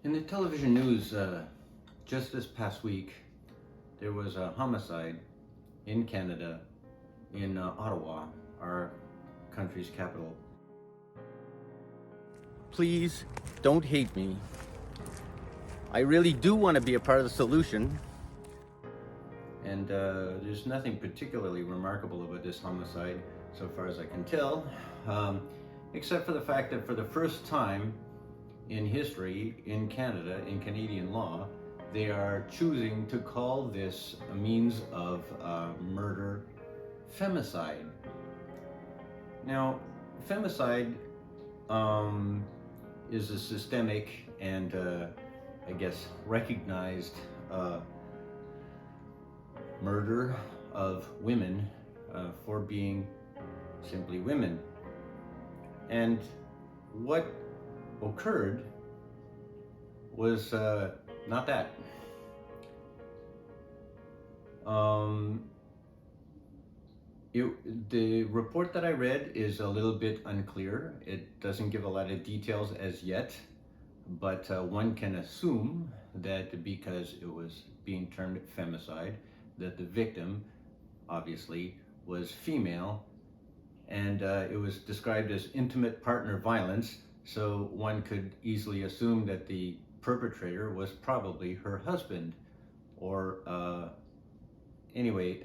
In the television news just this past week, there was a homicide in Canada, in Ottawa, our country's capital. Please don't hate me. I really do want to be a part of the solution. And there's nothing particularly remarkable about this homicide, so far as I can tell, except for the fact that for the first time in history in Canada, in Canadian law, they are choosing to call this a means of murder femicide. Now, femicide is a systemic and I guess recognized murder of women for being simply women. And what occurred was not that. The report that I read is a little bit unclear. It doesn't give a lot of details as yet, but one can assume that because it was being termed femicide, that the victim obviously was female, and it was described as intimate partner violence, so one could easily assume that the perpetrator was probably her husband, or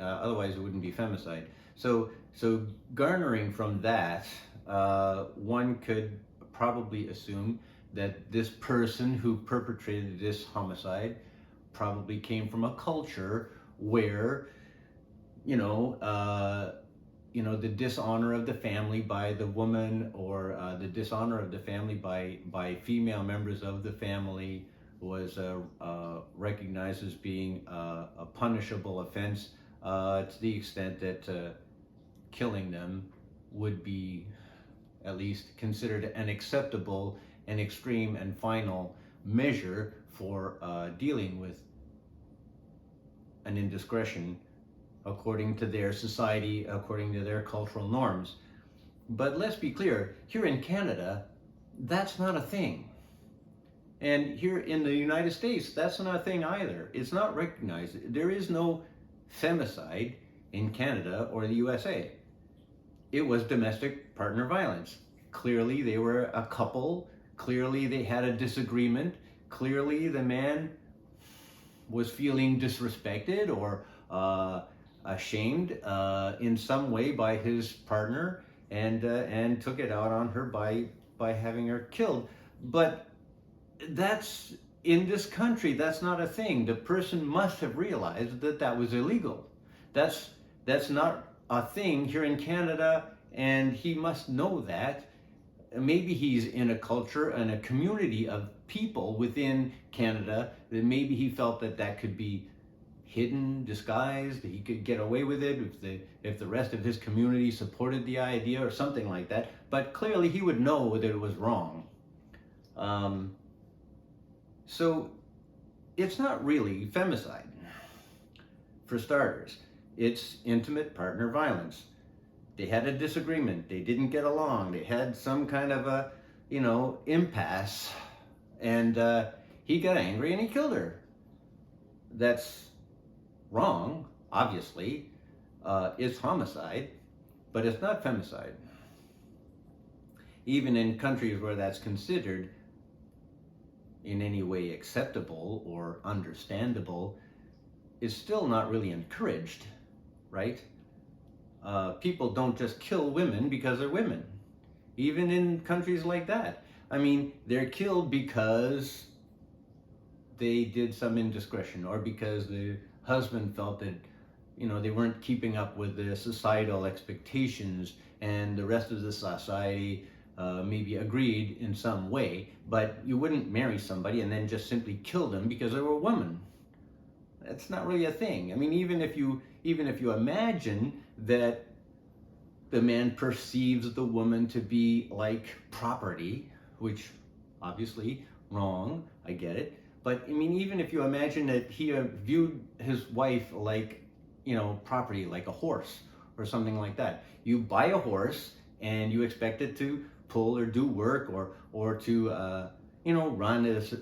otherwise it wouldn't be femicide. So garnering from that, one could probably assume that this person who perpetrated this homicide probably came from a culture where, the dishonor of the family by the woman, or the dishonor of the family by female members of the family was recognized as being a punishable offense, to the extent that killing them would be at least considered an acceptable and extreme and final measure for dealing with an indiscretion according to their society, according to their cultural norms. But let's be clear, here in Canada, that's not a thing. And here in the United States, that's not a thing either. It's not recognized. There is no femicide in Canada or the USA. It was domestic partner violence. Clearly they were a couple. Clearly they had a disagreement. Clearly the man was feeling disrespected or ashamed in some way by his partner, and took it out on her by having her killed. But that's, in this country, that's not a thing. The person must have realized that that was illegal. That's not a thing here in Canada, and he must know that. Maybe he's in a culture and a community of people within Canada that maybe he felt that could be hidden, disguised, that he could get away with it if the rest of his community supported the idea or something like that. But clearly he would know that it was wrong. So it's not really femicide, for starters. It's intimate partner violence. They had a disagreement, they didn't get along, they had some kind of a, impasse, and he got angry and he killed her. That's wrong, obviously. It's homicide, but it's not femicide. Even in countries where that's considered in any way acceptable or understandable, it's still not really encouraged, right? People don't just kill women because they're women. Even in countries like that. I mean, they're killed because they did some indiscretion, or because the husband felt that, they weren't keeping up with the societal expectations, and the rest of the society maybe agreed in some way. But you wouldn't marry somebody and then just simply kill them because they were a woman. That's not really a thing. I mean, even if you imagine that the man perceives the woman to be like property, which obviously wrong, I get it. But I mean, even if you imagine that he viewed his wife like, property, like a horse or something like that. You buy a horse and you expect it to pull or do work or to run as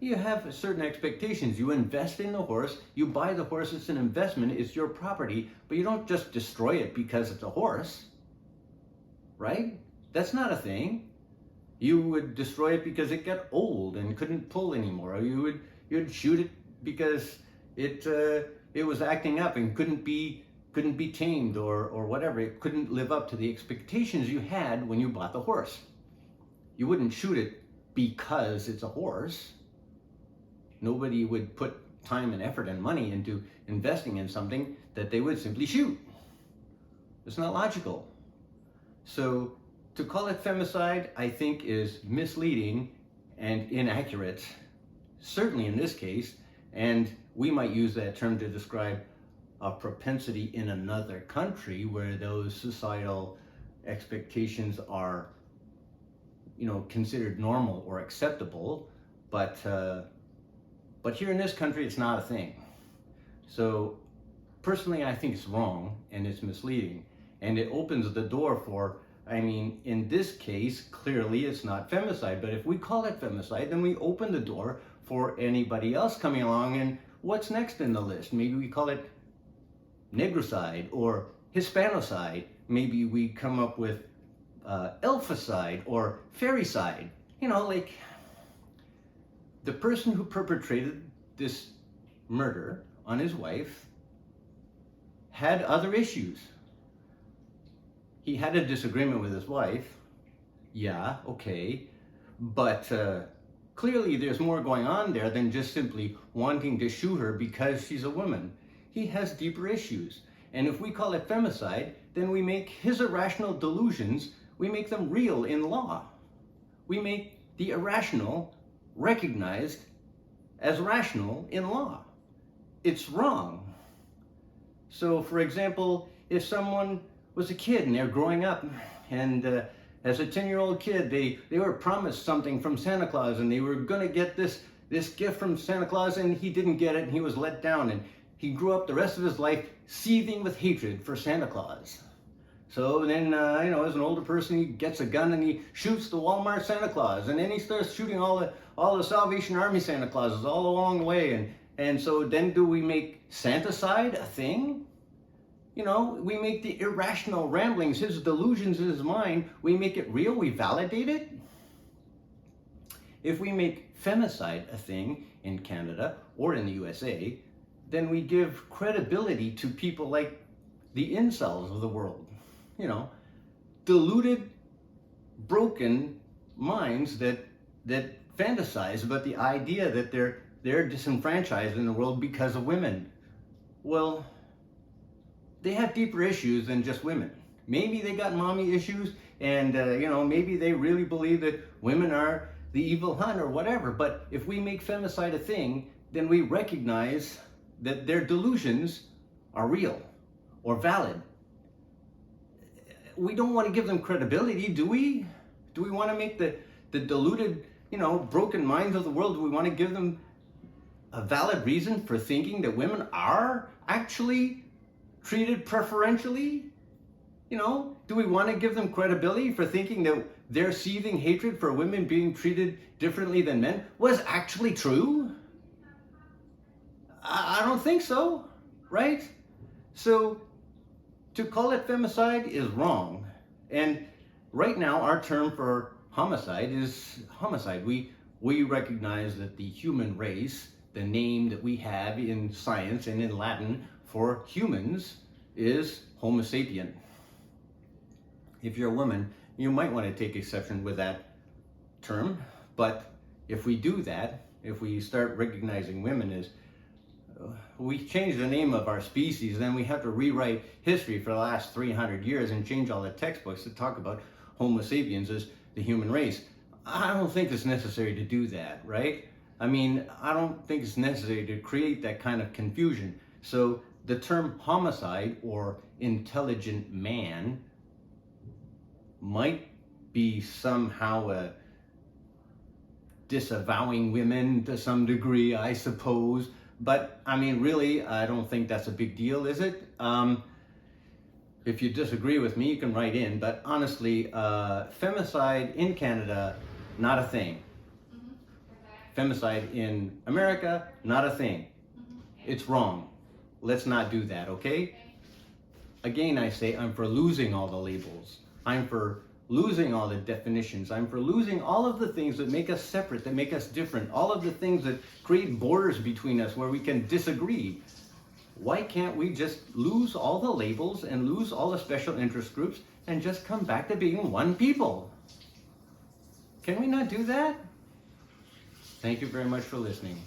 You have certain expectations. You invest in the horse, you buy the horse, it's an investment, it's your property, but you don't just destroy it because it's a horse, right? That's not a thing. You would destroy it because it got old and couldn't pull anymore, or you'd shoot it because it was acting up and couldn't be tamed or whatever. It couldn't live up to the expectations you had when you bought the horse. You wouldn't shoot it because it's a horse. Nobody would put time and effort and money into investing in something that they would simply shoot. It's not logical. So to call it femicide, I think, is misleading and inaccurate, certainly in this case, and we might use that term to describe a propensity in another country where those societal expectations are, considered normal or acceptable, but here in this country, it's not a thing. So personally, I think it's wrong and it's misleading, and it opens the door for, in this case, clearly it's not femicide, but if we call it femicide, then we open the door for anybody else coming along, and what's next in the list? Maybe we call it negricide or hispanocide. Maybe we come up with elficide or fairicide. Like the person who perpetrated this murder on his wife had other issues. He had a disagreement with his wife. Yeah, okay. But clearly there's more going on there than just simply wanting to shoot her because she's a woman. He has deeper issues. And if we call it femicide, then we make his irrational delusions, we make them real in law. We make the irrational recognized as rational in law. It's wrong. So for example, if someone was a kid and they're growing up, and as a 10-year-old kid, they were promised something from Santa Claus, and they were gonna get this gift from Santa Claus, and he didn't get it, and he was let down, and he grew up the rest of his life seething with hatred for Santa Claus. So then, as an older person, he gets a gun and he shoots the Walmart Santa Claus, and then he starts shooting all the Salvation Army Santa Clauses all along the way, and so then do we make Santicide a thing? We make the irrational ramblings, his delusions in his mind, we make it real, we validate it. If we make femicide a thing in Canada or in the USA, then we give credibility to people like the incels of the world. Deluded, broken minds that fantasize about the idea that they're disenfranchised in the world because of women. Well, they have deeper issues than just women. Maybe they got mommy issues, and maybe they really believe that women are the evil hunt or whatever. But if we make femicide a thing, then we recognize that their delusions are real or valid. We don't want to give them credibility, do we? Do we want to make the deluded, broken minds of the world, do we want to give them a valid reason for thinking that women are actually treated preferentially? Do we want to give them credibility for thinking that their seething hatred for women being treated differently than men was actually true? I don't think so, right? So to call it femicide is wrong. And right now our term for homicide is homicide. We recognize that the human race, the name that we have in science and in Latin for humans, is Homo sapien. If you're a woman, you might want to take exception with that term, but if we do that, if we start recognizing women as we change the name of our species, then we have to rewrite history for the last 300 years and change all the textbooks to talk about Homo sapiens as the human race. I don't think it's necessary to do that, right? I don't think it's necessary to create that kind of confusion. So the term homicide or intelligent man might be somehow disavowing women to some degree, I suppose. But really, I don't think that's a big deal, is it? If you disagree with me, you can write in. But honestly, femicide in Canada, not a thing. femicide in America, not a thing. It's wrong. Let's not do that, okay? Again, I say I'm for losing all the labels. I'm for losing all the definitions. I'm for losing all of the things that make us separate, that make us different, all of the things that create borders between us where we can disagree. Why can't we just lose all the labels and lose all the special interest groups and just come back to being one people? Can we not do that? Thank you very much for listening.